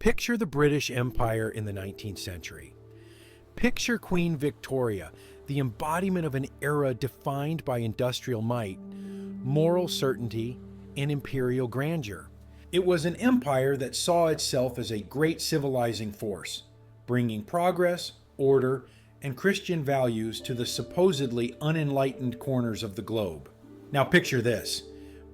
Picture the British Empire in the 19th century. Picture Queen Victoria, the embodiment of an era defined by industrial might, moral certainty, and imperial grandeur. It was an empire that saw itself as a great civilizing force, bringing progress, order, and Christian values to the supposedly unenlightened corners of the globe. Now picture this: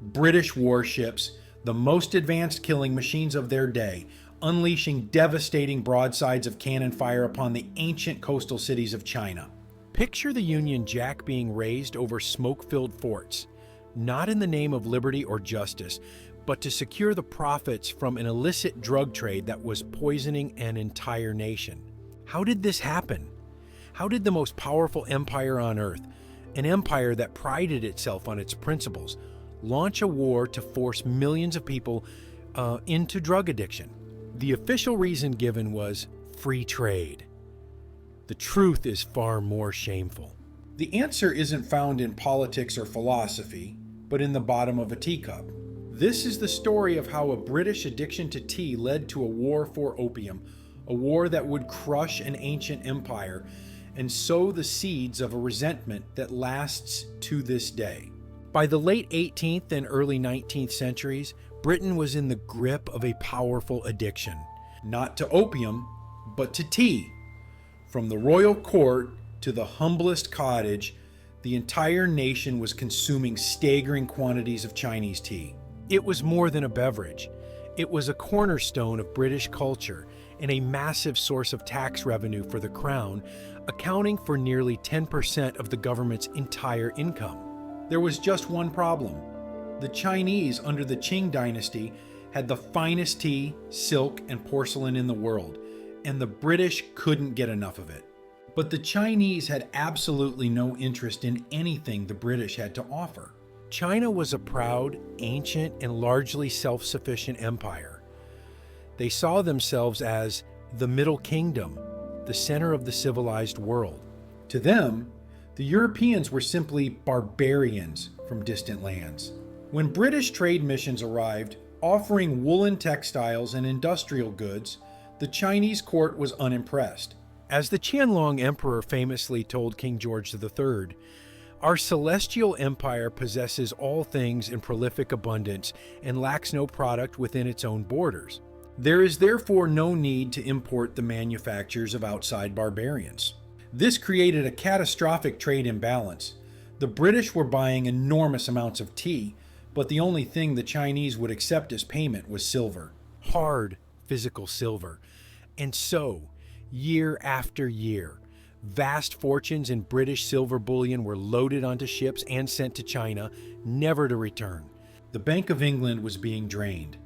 British warships, the most advanced killing machines of their day, unleashing devastating broadsides of cannon fire upon the ancient coastal cities of China. Picture the Union Jack being raised over smoke-filled forts, not in the name of liberty or justice, but to secure the profits from an illicit drug trade that was poisoning an entire nation. How did this happen? How did the most powerful empire on earth, an empire that prided itself on its principles, launch a war to force millions of people into drug addiction? The official reason given was free trade. The truth is far more shameful. The answer isn't found in politics or philosophy, but in the bottom of a teacup. This is the story of how a British addiction to tea led to a war for opium, a war that would crush an ancient empire and sow the seeds of a resentment that lasts to this day. By the late 18th and early 19th centuries, Britain was in the grip of a powerful addiction, not to opium, but to tea. From the royal court to the humblest cottage, the entire nation was consuming staggering quantities of Chinese tea. It was more than a beverage. It was a cornerstone of British culture and a massive source of tax revenue for the crown, accounting for nearly 10% of the government's entire income. There was just one problem. The Chinese under the Qing dynasty had the finest tea, silk, and porcelain in the world, and the British couldn't get enough of it. But the Chinese had absolutely no interest in anything the British had to offer. China was a proud, ancient, and largely self-sufficient empire. They saw themselves as the Middle Kingdom, the center of the civilized world. To them, the Europeans were simply barbarians from distant lands. When British trade missions arrived, offering woolen textiles and industrial goods, the Chinese court was unimpressed. As the Qianlong Emperor famously told King George III, "Our celestial empire possesses all things in prolific abundance and lacks no product within its own borders. There is therefore no need to import the manufactures of outside barbarians." This created a catastrophic trade imbalance. The British were buying enormous amounts of tea, but the only thing the Chinese would accept as payment was silver. Hard, physical silver. And so, year after year, vast fortunes in British silver bullion were loaded onto ships and sent to China, never to return. The Bank of England was being drained.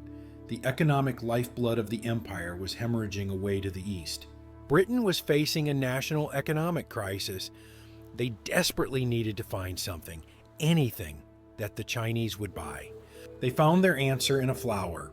The economic lifeblood of the empire was hemorrhaging away to the east. Britain was facing a national economic crisis. They desperately needed to find something, anything, that the Chinese would buy. They found their answer in a flower,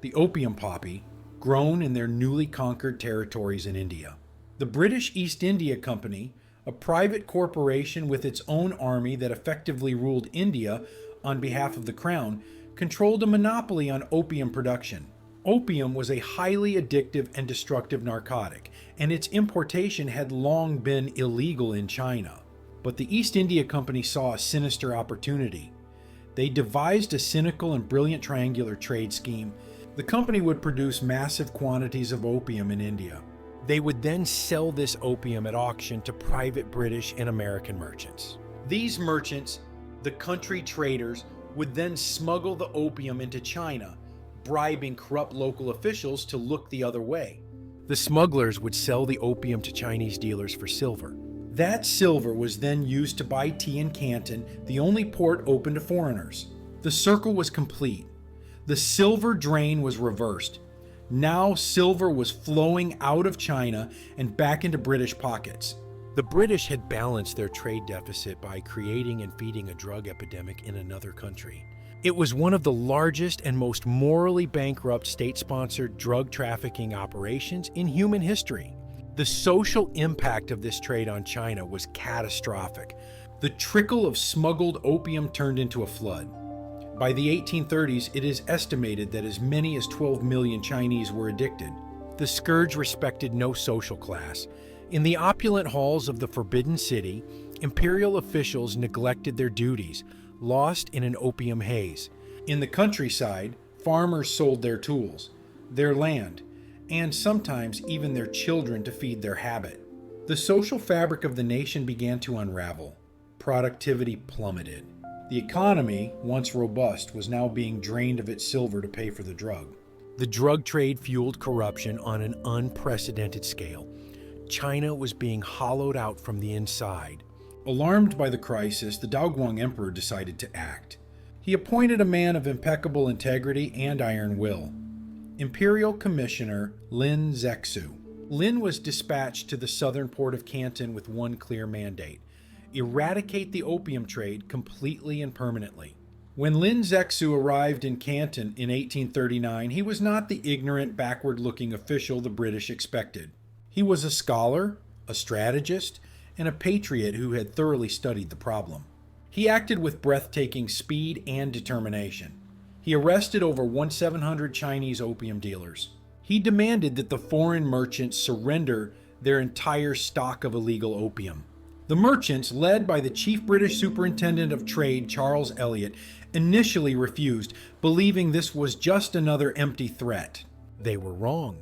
the opium poppy, grown in their newly conquered territories in India. The British East India Company, a private corporation with its own army that effectively ruled India on behalf of the crown, controlled a monopoly on opium production. Opium was a highly addictive and destructive narcotic, and its importation had long been illegal in China. But the East India Company saw a sinister opportunity. They devised a cynical and brilliant triangular trade scheme. The company would produce massive quantities of opium in India. They would then sell this opium at auction to private British and American merchants. These merchants, the country traders, would then smuggle the opium into China, bribing corrupt local officials to look the other way. The smugglers would sell the opium to Chinese dealers for silver. That silver was then used to buy tea in Canton, the only port open to foreigners. The circle was complete. The silver drain was reversed. Now silver was flowing out of China and back into British pockets. The British had balanced their trade deficit by creating and feeding a drug epidemic in another country. It was one of the largest and most morally bankrupt state-sponsored drug trafficking operations in human history. The social impact of this trade on China was catastrophic. The trickle of smuggled opium turned into a flood. By the 1830s, it is estimated that as many as 12 million Chinese were addicted. The scourge respected no social class. In the opulent halls of the Forbidden City, imperial officials neglected their duties, lost in an opium haze. In the countryside, farmers sold their tools, their land, and sometimes even their children to feed their habit. The social fabric of the nation began to unravel. Productivity plummeted. The economy, once robust, was now being drained of its silver to pay for the drug. The drug trade fueled corruption on an unprecedented scale. China was being hollowed out from the inside. Alarmed by the crisis, the Daoguang Emperor decided to act. He appointed a man of impeccable integrity and iron will, Imperial Commissioner Lin Zexu. Lin was dispatched to the southern port of Canton with one clear mandate: eradicate the opium trade completely and permanently. When Lin Zexu arrived in Canton in 1839, he was not the ignorant, backward-looking official the British expected. He was a scholar, a strategist, and a patriot who had thoroughly studied the problem. He acted with breathtaking speed and determination. He arrested over 1,700 Chinese opium dealers. He demanded that the foreign merchants surrender their entire stock of illegal opium. The merchants, led by the Chief British Superintendent of Trade, Charles Elliot, initially refused, believing this was just another empty threat. They were wrong.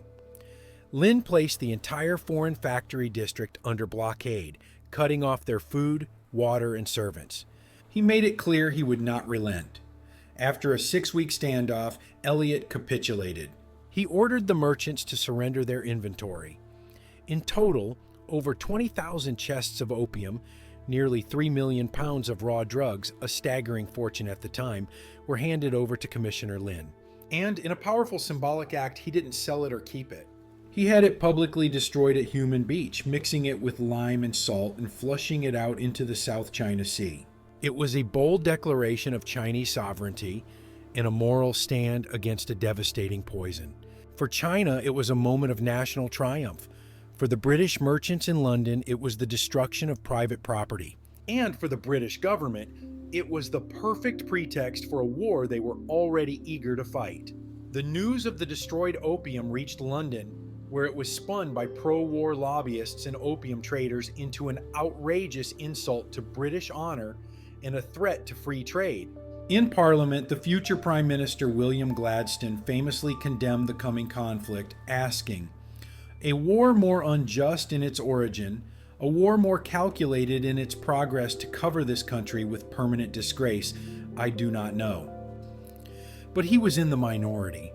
Lin placed the entire foreign factory district under blockade, cutting off their food, water, and servants. He made it clear he would not relent. After a 6-week standoff, Elliot capitulated. He ordered the merchants to surrender their inventory. In total, over 20,000 chests of opium, nearly 3 million pounds of raw drugs, a staggering fortune at the time, were handed over to Commissioner Lin. And in a powerful symbolic act, he didn't sell it or keep it. He had it publicly destroyed at Human Beach, mixing it with lime and salt and flushing it out into the South China Sea. It was a bold declaration of Chinese sovereignty and a moral stand against a devastating poison. For China, it was a moment of national triumph. For the British merchants in London, it was the destruction of private property. And for the British government, it was the perfect pretext for a war they were already eager to fight. The news of the destroyed opium reached London, where it was spun by pro-war lobbyists and opium traders into an outrageous insult to British honor and a threat to free trade. In Parliament, the future Prime Minister William Gladstone famously condemned the coming conflict, asking, "A war more unjust in its origin, a war more calculated in its progress to cover this country with permanent disgrace, I do not know." But he was in the minority.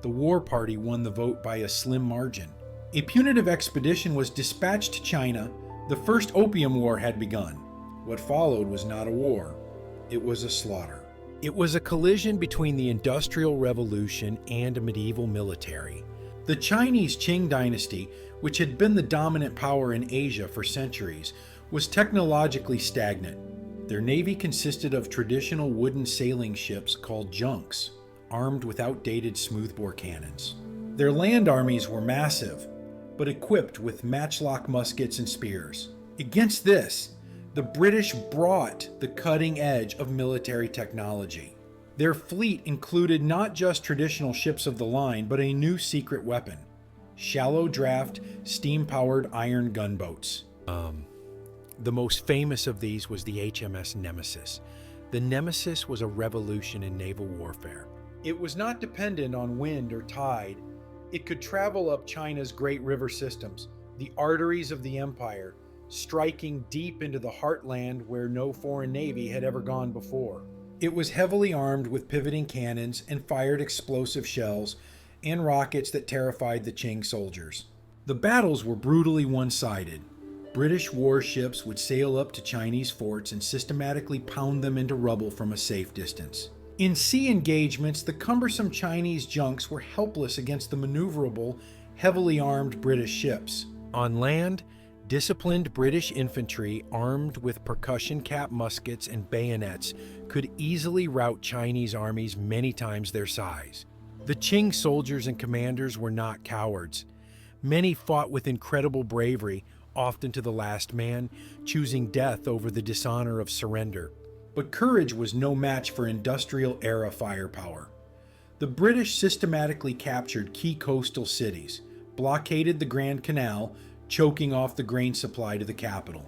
The war party won the vote by a slim margin. A punitive expedition was dispatched to China. The first opium war had begun. What followed was not a war. It was a slaughter. It was a collision between the Industrial Revolution and a medieval military. The Chinese Qing dynasty, which had been the dominant power in Asia for centuries, was technologically stagnant. Their navy consisted of traditional wooden sailing ships called junks, armed with outdated smoothbore cannons. Their land armies were massive, but equipped with matchlock muskets and spears. Against this, the British brought the cutting edge of military technology. Their fleet included not just traditional ships of the line, but a new secret weapon: shallow draft, steam-powered iron gunboats. The most famous of these was the HMS Nemesis. The Nemesis was a revolution in naval warfare. It was not dependent on wind or tide. It could travel up China's great river systems, the arteries of the empire, striking deep into the heartland where no foreign navy had ever gone before. It was heavily armed with pivoting cannons and fired explosive shells and rockets that terrified the Qing soldiers. The battles were brutally one-sided. British warships would sail up to Chinese forts and systematically pound them into rubble from a safe distance. In sea engagements, the cumbersome Chinese junks were helpless against the maneuverable, heavily armed British ships. On land, disciplined British infantry armed with percussion cap muskets and bayonets could easily rout Chinese armies many times their size. The Qing soldiers and commanders were not cowards. Many fought with incredible bravery, often to the last man, choosing death over the dishonor of surrender. But courage was no match for industrial era firepower. The British systematically captured key coastal cities, blockaded the Grand Canal, choking off the grain supply to the capital,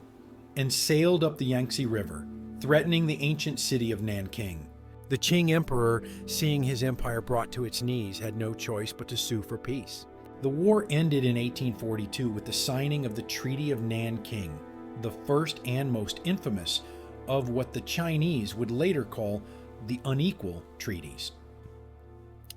and sailed up the Yangtze River, threatening the ancient city of Nanking. The Qing emperor, seeing his empire brought to its knees, had no choice but to sue for peace. The war ended in 1842 with the signing of the Treaty of Nanking, the first and most infamous of what the Chinese would later call the unequal treaties.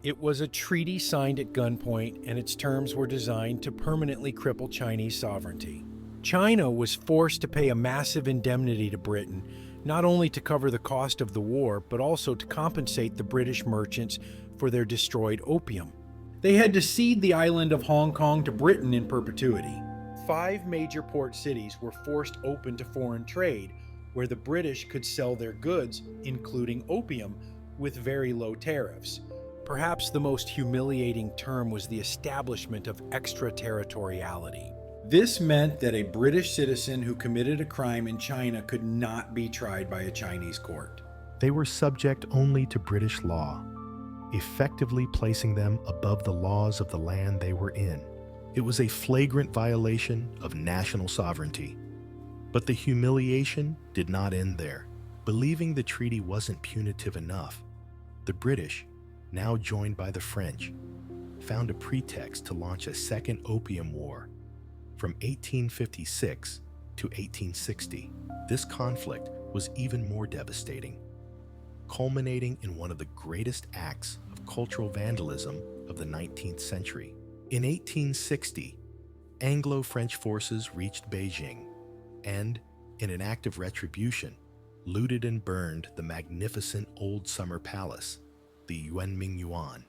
It was a treaty signed at gunpoint, and its terms were designed to permanently cripple Chinese sovereignty. China was forced to pay a massive indemnity to Britain, not only to cover the cost of the war, but also to compensate the British merchants for their destroyed opium. They had to cede the island of Hong Kong to Britain in perpetuity. 5 major port cities were forced open to foreign trade, where the British could sell their goods, including opium, with very low tariffs. Perhaps the most humiliating term was the establishment of extraterritoriality. This meant that a British citizen who committed a crime in China could not be tried by a Chinese court. They were subject only to British law, effectively placing them above the laws of the land they were in. It was a flagrant violation of national sovereignty. But the humiliation did not end there. Believing the treaty wasn't punitive enough, the British, now joined by the French, found a pretext to launch a second Opium War from 1856 to 1860. This conflict was even more devastating, culminating in one of the greatest acts of cultural vandalism of the 19th century. In 1860, Anglo-French forces reached Beijing and, in an act of retribution, looted and burned the magnificent old summer palace, the Yuan.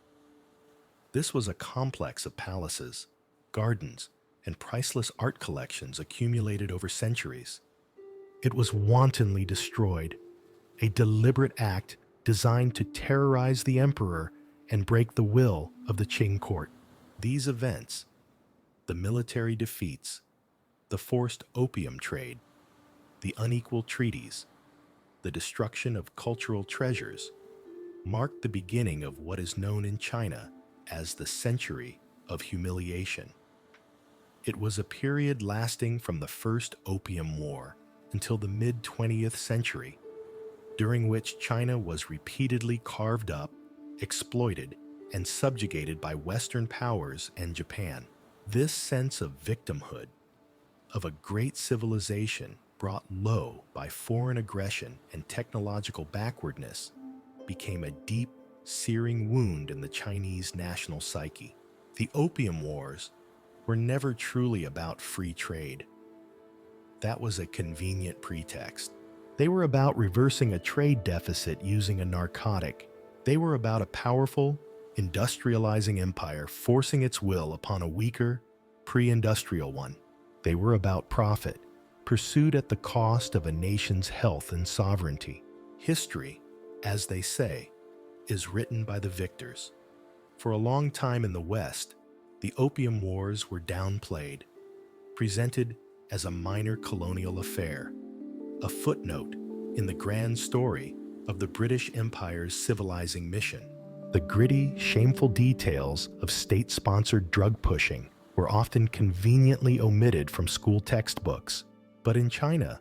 This was a complex of palaces, gardens, and priceless art collections accumulated over centuries. It was wantonly destroyed, a deliberate act designed to terrorize the emperor and break the will of the Qing court. These events, the military defeats, the forced opium trade, the unequal treaties, the destruction of cultural treasures, marked the beginning of what is known in China as the Century of Humiliation. It was a period lasting from the First Opium War until the mid-20th century, during which China was repeatedly carved up, exploited, and subjugated by Western powers and Japan. This sense of victimhood, of a great civilization brought low by foreign aggression and technological backwardness, became a deep, searing wound in the Chinese national psyche. The Opium Wars were never truly about free trade. That was a convenient pretext. They were about reversing a trade deficit using a narcotic. They were about a powerful, industrializing empire forcing its will upon a weaker, pre-industrial one. They were about profit, pursued at the cost of a nation's health and sovereignty. History, as they say, is written by the victors. For a long time in the West, the Opium Wars were downplayed, presented as a minor colonial affair, a footnote in the grand story of the British Empire's civilizing mission. The gritty, shameful details of state-sponsored drug pushing were often conveniently omitted from school textbooks. But in China,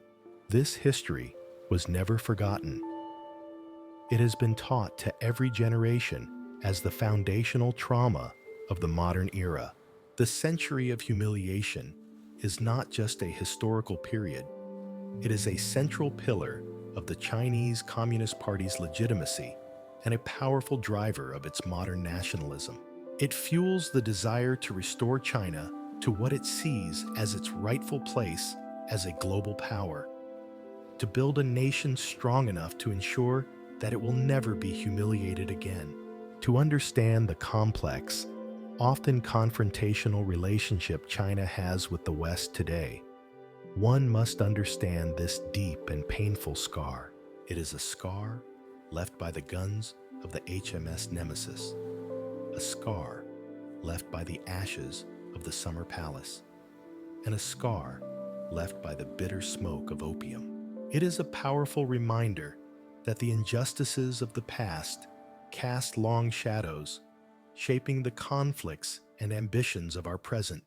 this history was never forgotten. It has been taught to every generation as the foundational trauma of the modern era. The Century of Humiliation is not just a historical period. It is a central pillar of the Chinese Communist Party's legitimacy and a powerful driver of its modern nationalism. It fuels the desire to restore China to what it sees as its rightful place as a global power, to build a nation strong enough to ensure that it will never be humiliated again. To understand the complex, often confrontational relationship China has with the West today, one must understand this deep and painful scar. It is a scar left by the guns of the HMS Nemesis, a scar left by the ashes of the Summer Palace, and a scar left by the bitter smoke of opium. It is a powerful reminder that the injustices of the past cast long shadows, shaping the conflicts and ambitions of our present.